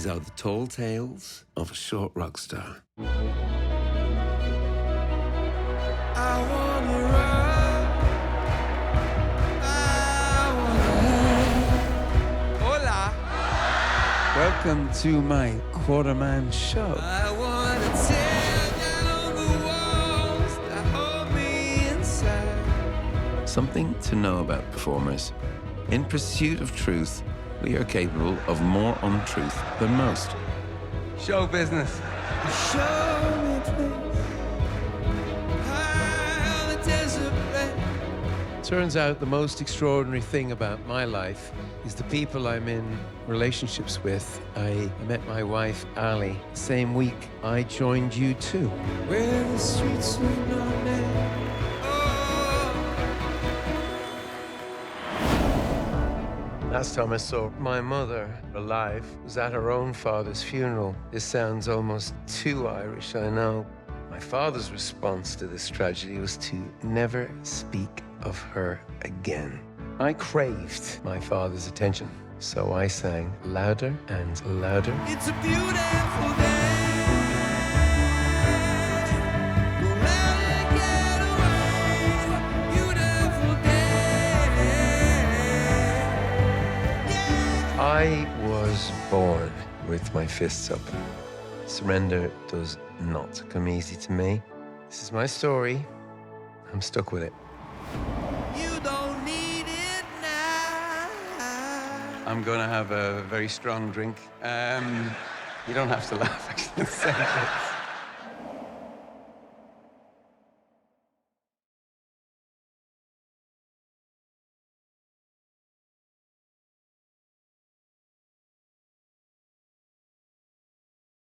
These are the tall tales of a short rock star. I wanna run. I wanna Hola. Welcome to my Quarterman show. I wanna tear down the walls that hold me inside. Something to know about performers. In pursuit of truth, we are capable of more untruth than most. Show business. Show me place. How the desert rain. Turns out the most extraordinary thing about my life is the people I'm in relationships with. I met my wife, Ali, the same week I joined you too. Where the streets were no name. Last time I saw my mother alive was at her own father's funeral. This sounds almost too Irish, I know. My father's response to this tragedy was to never speak of her again. I craved my father's attention, so I sang louder and louder. It's a beautiful day. We'll never get away. Beautiful day. Yeah. I was born with my fists up. Surrender does not come easy to me. This is my story. I'm stuck with it. You don't need it now. I'm going to have a very strong drink. You don't have to laugh, actually.